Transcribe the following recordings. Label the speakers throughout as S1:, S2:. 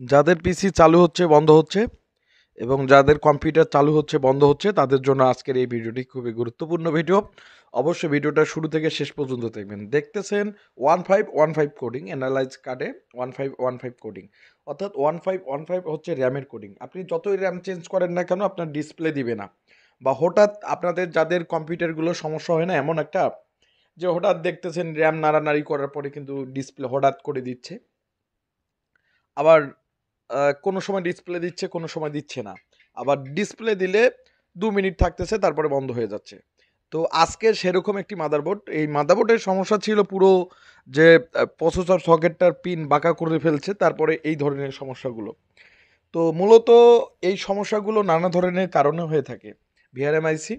S1: যাদের পিসি চালু হচ্ছে বন্ধ হচ্ছে এবং যাদের কম্পিউটার চালু হচ্ছে বন্ধ হচ্ছে তাদের জন্য আজকের এই ভিডিওটি খুবই গুরুত্বপূর্ণ ভিডিও। অবশ্যই ভিডিওটা শুরু থেকে শেষ পর্যন্ত দেখবেন। দেখতেছেন 1515 কোডিং অ্যানালাইজ কার্ডে 1515 কোডিং, অর্থাৎ 1515 হচ্ছে র্যামের কোডিং। আপনি যতই র্যাম চেঞ্জ করেন না কেন আপনার ডিসপ্লে দিবে না, বা হঠাৎ আপনাদের যাদের কম্পিউটারগুলো সমস্যা হয় না এমন একটা, যে হঠাৎ দেখতেছেন র্যাম নাড়ানাড়ি করার পরে কিন্তু ডিসপ্লে হঠাৎ করে দিচ্ছে, আবার কোনো সময় ডিসপ্লে দিচ্ছে, কোনো সময় দিচ্ছে না। আবার ডিসপ্লে দিলে ২ মিনিট থাকতেছে তারপরে বন্ধ হয়ে যাচ্ছে। তো আজকে সেরকম একটি মাদারবোর্ড, এই মাদারবোর্ডের সমস্যা ছিল পুরো যে প্রসেসর সকেটটার পিন বাঁকা করে ফেলছে, তারপরে এই ধরনের সমস্যাগুলো। তো মূলত এই সমস্যাগুলো নানা ধরনের কারণে হয়ে থাকে। ভিআরএম আইসি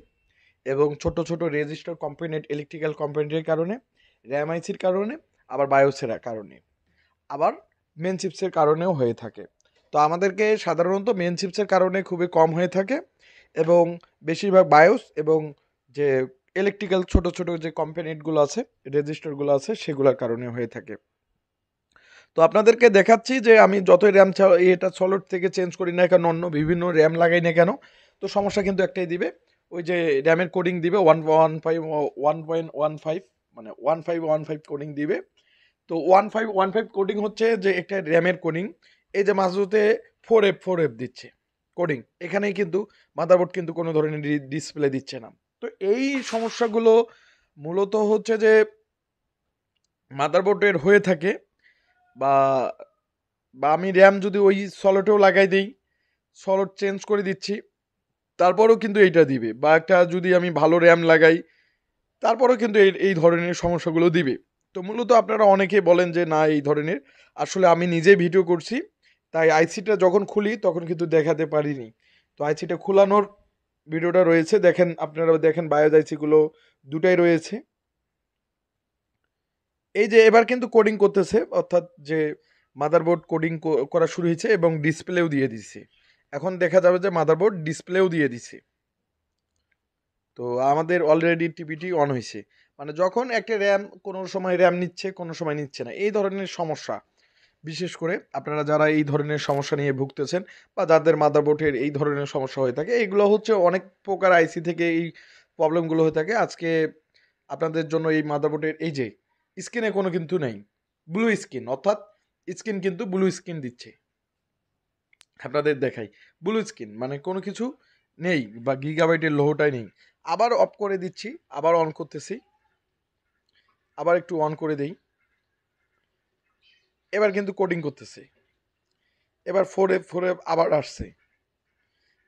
S1: এবং ছোট, ছোট রেজিস্টার কম্পোনেন্ট ইলেকট্রিক্যাল কম্পোনেন্টের কারণে, র‍্যাম আইসির কারণে, আবার বায়োসের কারণে, আবার মেন চিপসের কারণেও হয়ে থাকে। তো আমাদেরকে সাধারণত মেন চিপসের কারণে খুবই কম হয়ে থাকে এবং বেশিরভাগ বায়োস এবং যে ইলেকট্রিক্যাল ছোট ছোট যে কম্পোনেন্টগুলো আছে, রেজিস্টারগুলো আছে, সেগুলোর কারণে হয়ে থাকে। তো আপনাদেরকে দেখাচ্ছি যে আমি যতই র্যাম এটা সলিড থেকে চেঞ্জ করি না কেন, অন্য বিভিন্ন র্যাম লাগাই না কেন, তো সমস্যা কিন্তু একটাই দিবে। ওই যে র্যামের কোডিং দিবে 1.15 মানে 1515 কোডিং দিবে। তো 1515 কোডিং হচ্ছে যে একটা র্যামের কোডিং। এই যে মাঝুতে 4F দিচ্ছে কোডিং, এখানেই কিন্তু মাদারবোর্ড কিন্তু কোনো ধরনের ডিসপ্লে দিচ্ছে না। তো এই সমস্যাগুলো মূলত হচ্ছে যে মাদারবোর্ডের হয়ে থাকে, বা বা আমি র্যাম যদি ওই সলেটেও লাগাই দিই, সলেট চেঞ্জ করে দিচ্ছি, তারপরেও কিন্তু এইটা দিবে, বা একটা যদি আমি ভালো র্যাম লাগাই তারপরেও কিন্তু এই ধরনের সমস্যাগুলো দিবে। তো মূলত আপনারা অনেকেই বলেন যে না এই ধরনের, আসলে আমি নিজে ভিডিও করছি, তাই আইসিটা যখন খুলি তখন কিন্তু দেখাতে পারিনি। তো আইসিটা খোলানোর ভিডিওটা রয়েছে, দেখেন, আপনারা দেখেন বায়োস আইসিগুলো দুটাই রয়েছে। এই যে এবার কিন্তু কোডিং করতেছে, অর্থাৎ যে মাদারবোর্ড কোডিং করা শুরু হয়েছে এবং ডিসপ্লেও দিয়ে দিছে। এখন দেখা যাবে যে মাদারবোর্ড ডিসপ্লেও দিয়ে দিছে। তো আমাদের অলরেডি টিভিটি অন হয়েছে, মানে যখন একটা র্যাম কোনো সময় র্যাম নিচ্ছে, কোনো সময় নিচ্ছে না, এই ধরনের সমস্যা, বিশেষ করে আপনারা যারা এই ধরনের সমস্যা নিয়ে ভুগতেছেন বা যাদের মাদারবোর্ডের এই ধরনের সমস্যা হয়ে থাকে, এইগুলো হচ্ছে অনেক প্রকার আইসি থেকে এই প্রবলেমগুলো হয়ে থাকে। আজকে আপনাদের জন্য এই মাদারবোর্ডের এই যে স্ক্রিনে কোনো কিন্তু নেই, ব্লু স্ক্রিন, অর্থাৎ স্ক্রিন কিন্তু ব্লু স্ক্রিন দিচ্ছে। আপনাদের দেখাই, ব্লু স্ক্রিন মানে কোনো কিছু নেই, বা গিগাবাইটের লোহটাই নেই। আবার অফ করে দিচ্ছি, আবার অন করতেছি, আবার একটু অন করে দেই, এবার কিন্তু কোডিং করতেছে। এবার 4F আবার আসছে,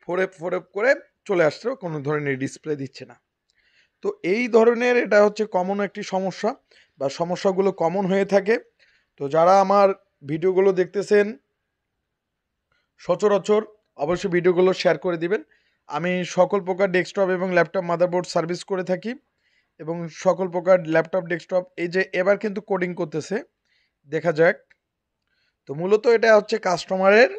S1: 4F করে চলে আসছে, কোনো ধরনের ডিসপ্লে দিচ্ছে না। তো এই ধরনের এটা হচ্ছে কমন একটি সমস্যা, বা সমস্যাগুলো কমন হয়ে থাকে। তো যারা আমার ভিডিওগুলো দেখতেছেন সচরাচর অবশ্যই ভিডিওগুলো শেয়ার করে দিবেন। আমি সকল প্রকার ডেস্কটপ এবং ল্যাপটপ মাদারবোর্ড সার্ভিস করে থাকি, এবং সকল প্রকার ল্যাপটপ ডেস্কটপ, এই যে এবার কিন্তু কোডিং করতেছে, দেখা যাক। তো মূলত এটা হচ্ছে কাস্টমারের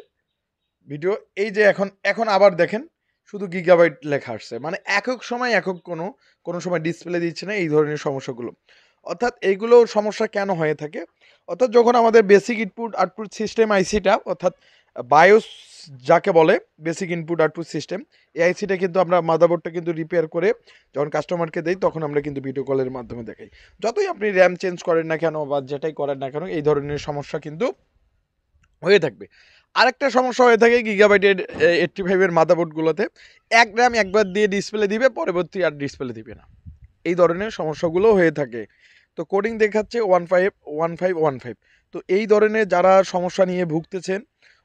S1: ভিডিও। এই যে এখন এখন আবার দেখেন শুধু গিগাবাইট লেখা আসছে, মানে একক সময় একক কোনো সময় ডিসপ্লে দিচ্ছে না, এই ধরনের সমস্যাগুলো। অর্থাৎ এইগুলো সমস্যা কেন হয়ে থাকে, অর্থাৎ যখন আমাদের বেসিক ইনপুট আউটপুট সিস্টেম আইসিটা, অর্থাৎ বায়োস যাকে বলে, বেসিক ইনপুট আউটপুট সিস্টেম, এই আইসিটা কিন্তু আমরা মাদারবোর্ডটা কিন্তু রিপেয়ার করে যখন কাস্টমারকে দেই, তখন আমরা কিন্তু ভিডিও কলের মাধ্যমে দেখাই। যতই আপনি র্যাম চেঞ্জ করেন না কেন বা যেটাই করেন না কেন, এই ধরনের সমস্যা কিন্তু হয়ে থাকবে। আরেকটা সমস্যা হয়ে থাকে গিগাবাইটের 85 মাদারবোর্ডগুলোতে, এক র্যাম একবার দিয়ে ডিসপ্লে দিবে, পরবর্তী আর ডিসপ্লে দিবে না, এই ধরনের সমস্যাগুলো হয়ে থাকে। তো কোডিং দেখাচ্ছে 1515। তো এই ধরনের যারা সমস্যা নিয়ে ভুগতেছেন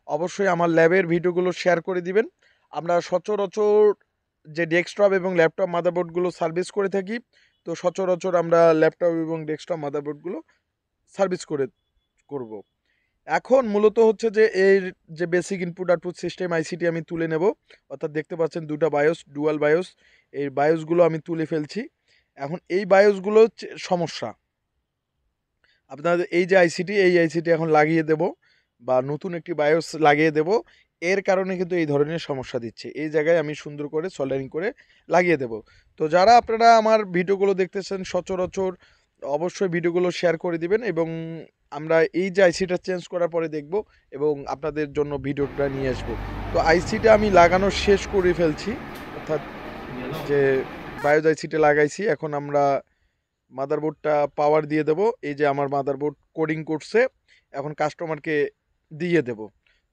S1: অবশ্যই আমার ল্যাবের ভিডিওগুলো শেয়ার করে দিবেন। আমরা সচরাচর যে ডেস্কটপ এবং ল্যাপটপ মাদারবোর্ডগুলো সার্ভিস করে থাকি, তো সচরাচর আমরা ল্যাপটপ এবং ডেস্কটপ মাদারবোর্ডগুলো সার্ভিস করব। এখন মূলত হচ্ছে যে এর যে basic input output system ICT আমি তুলে নেব, অর্থাৎ দেখতে পাচ্ছেন দুটো বায়োস, ডুয়াল বায়োস, এই বায়োসগুলো আমি তুলে ফেলছি। এখন এই বায়োসগুলো হচ্ছে সমস্যা, আপনাদের এই যে আইসিটি, এই আইসিটি এখন লাগিয়ে দেব, বা নতুন একটি বায়োস লাগিয়ে দেব, এর কারণে কিন্তু এই ধরনের সমস্যা দিচ্ছে। এই জায়গায় আমি সুন্দর করে সোল্ডারিং করে লাগিয়ে দেব। তো যারা আপনারা আমার ভিডিওগুলো দেখতেছেন সচরাচর অবশ্যই ভিডিওগুলো শেয়ার করে দিবেন, এবং আমরা এই যে আইসিটা চেঞ্জ করার পরে দেখব এবং আপনাদের জন্য ভিডিওটা নিয়ে আসব। তো আইসিটা আমি লাগানো শেষ করে ফেলছি, অর্থাৎ যে বায়োজ আইসিটা লাগাইছি। এখন আমরা মাদারবোর্ডটা পাওয়ার দিয়ে দেব। এই যে আমার মাদারবোর্ড কোডিং করছে, এখন কাস্টমারকে দিয়ে দেব।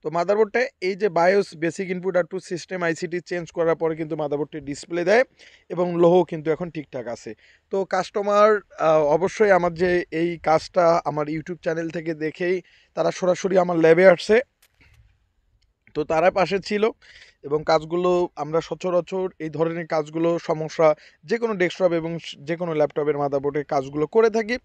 S1: তো মাদারবোর্ডটা এই যে বায়োস বেসিক ইনপুট আর টু সিস্টেম আইসিটি চেঞ্জ করার পরে কিন্তু মাদারবোর্ডটি ডিসপ্লে দেয় এবং লোহো কিন্তু এখন ঠিকঠাক আছে। তো কাস্টমার অবশ্যই আমার যে এই কাজটা আমার ইউটিউব চ্যানেল থেকে দেখেই তারা সরাসরি আমার ল্যাবে আসছে। তো তারা পাশে ছিল এবং কাজগুলো আমরা সচরাচর এই ধরনের কাজগুলো সমস্যা যে কোনো ডেস্কটপ এবং যে কোনো ল্যাপটপের মাদারবোর্ডের কাজগুলো করে থাকি।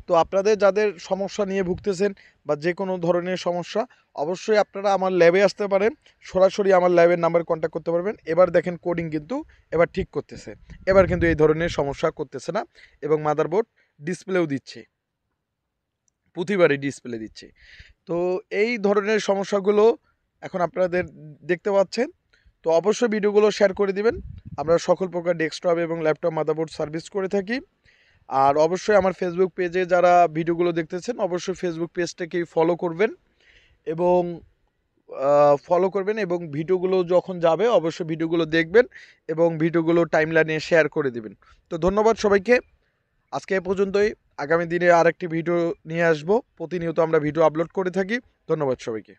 S1: তো আপনাদের যাদের সমস্যা নিয়ে ভুগতেছেন বা যে কোনো ধরনের সমস্যা, অবশ্যই আপনারা আমার ল্যাবে আসতে পারেন, সরাসরি আমার ল্যাবের নাম্বার কন্ট্যাক্ট করতে পারবেন। এবার দেখেন কোডিং কিন্তু এবার ঠিক করতেছে, এবার কিন্তু এই ধরনের সমস্যা করতেছে না এবং মাদারবোর্ড ডিসপ্লেও দিচ্ছে, প্রতিবারই ডিসপ্লে দিচ্ছে। তো এই ধরনের সমস্যাগুলো এখন আপনাদের দেখতে পাচ্ছেন। তো অবশ্যই ভিডিওগুলো শেয়ার করে দিবেন। আমরা সকল প্রকার ডেস্কটপ এবং ল্যাপটপ মাদারবোর্ড সার্ভিস করে থাকি। আর অবশ্যই আমার ফেসবুক পেজে যারা ভিডিওগুলো দেখতেছেন, অবশ্যই ফেসবুক পেজটাকে ফলো করবেন এবং ভিডিওগুলো যখন যাবে অবশ্যই ভিডিওগুলো দেখবেন এবং ভিডিওগুলো টাইমলাইনে শেয়ার করে দিবেন। তো ধন্যবাদ সবাইকে। আজকে এ পর্যন্তই। আগামী দিনে আরেকটি ভিডিও নিয়ে আসবো। প্রতিনিয়ত আমরা ভিডিও আপলোড করে থাকি। ধন্যবাদ সবাইকে।